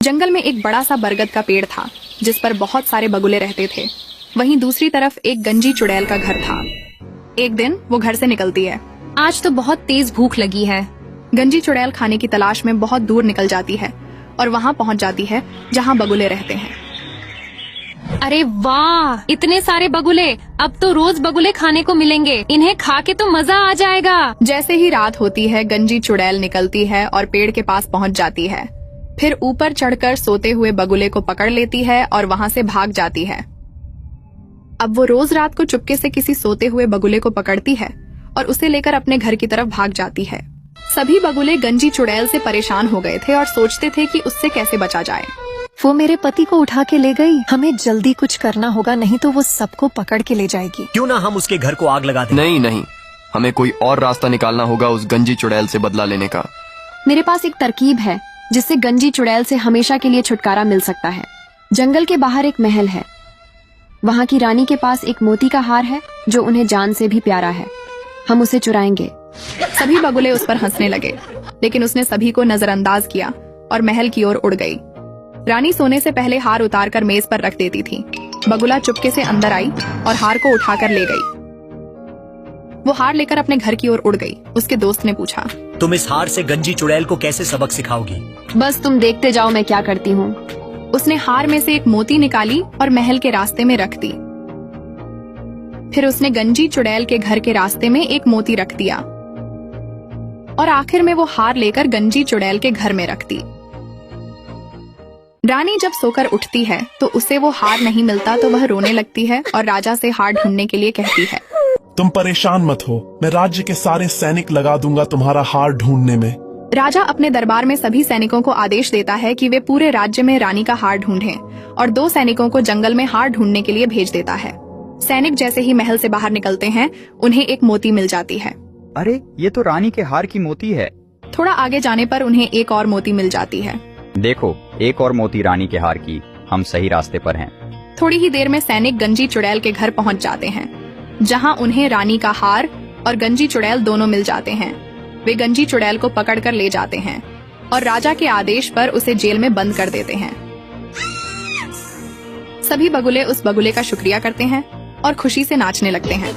जंगल में एक बड़ा सा बरगद का पेड़ था जिस पर बहुत सारे बगुले रहते थे। वहीं दूसरी तरफ एक गंजी चुड़ैल का घर था। एक दिन वो घर से निकलती है। आज तो बहुत तेज भूख लगी है। गंजी चुड़ैल खाने की तलाश में बहुत दूर निकल जाती है और वहाँ पहुँच जाती है जहाँ बगुले रहते हैं। अरे वाह, इतने सारे बगुले! अब तो रोज बगुले खाने को मिलेंगे। इन्हें खा के तो मजा आ जाएगा। जैसे ही रात होती है गंजी चुड़ैल निकलती है और पेड़ के पास पहुँच जाती है। फिर ऊपर चढ़कर सोते हुए बगुले को पकड़ लेती है और वहाँ से भाग जाती है। अब वो रोज रात को चुपके से किसी सोते हुए बगुले को पकड़ती है और उसे लेकर अपने घर की तरफ भाग जाती है। सभी बगुले गंजी चुड़ैल से परेशान हो गए थे और सोचते थे कि उससे कैसे बचा जाए। वो मेरे पति को उठा के ले गई। हमें जल्दी कुछ करना होगा, नहीं तो वो सबको पकड़ के ले जाएगी। क्यों ना हम उसके घर को आग लगा दें? नहीं, हमें कोई और रास्ता निकालना होगा उस गंजी चुड़ैल से बदला लेने का। मेरे पास एक तरकीब है जिससे गंजी चुड़ैल से हमेशा के लिए छुटकारा मिल सकता है। जंगल के बाहर एक महल है। वहाँ की रानी के पास एक मोती का हार है जो उन्हें जान से भी प्यारा है। हम उसे चुराएंगे। सभी बगुले उस पर हंसने लगे, लेकिन उसने सभी को नजरअंदाज किया और महल की ओर उड़ गई। रानी सोने से पहले हार उतार कर मेज पर रख देती थी। बगुला चुपके से अंदर आई और हार को उठाकर ले गई। वो हार लेकर अपने घर की ओर उड़ गई। उसके दोस्त ने पूछा, तुम इस हार से गंजी चुड़ैल को कैसे सबक सिखाओगी? बस तुम देखते जाओ मैं क्या करती हूँ। उसने हार में से एक मोती निकाली और महल के रास्ते में रख दी। फिर उसने गंजी चुड़ैल के घर के रास्ते में एक मोती रख दिया और आखिर में वो हार लेकर गंजी चुड़ैल के घर में रख दी। रानी जब सोकर उठती है तो उसे वो हार नहीं मिलता तो वह रोने लगती है और राजा से हार ढूंढने के लिए कहती है, तुम परेशान मत हो, मैं राज्य के सारे सैनिक लगा दूंगा तुम्हारा हार ढूंढने में। राजा अपने दरबार में सभी सैनिकों को आदेश देता है कि वे पूरे राज्य में रानी का हार ढूंढें और 2 सैनिकों को जंगल में हार ढूंढने के लिए भेज देता है। सैनिक जैसे ही महल से बाहर निकलते हैं उन्हें एक मोती मिल जाती है। अरे ये तो रानी के हार की मोती है। थोड़ा आगे जाने पर उन्हें एक और मोती मिल जाती है। देखो, एक और मोती रानी के हार की। हम सही रास्ते पर हैं। थोड़ी ही देर में सैनिक गंजी चुड़ैल के घर पहुंच जाते हैं, जहां उन्हें रानी का हार और गंजी चुड़ैल दोनों मिल जाते हैं। वे गंजी चुड़ैल को पकड़कर ले जाते हैं और राजा के आदेश पर उसे जेल में बंद कर देते हैं। सभी बगुले उस बगुले का शुक्रिया करते हैं और खुशी से नाचने लगते हैं।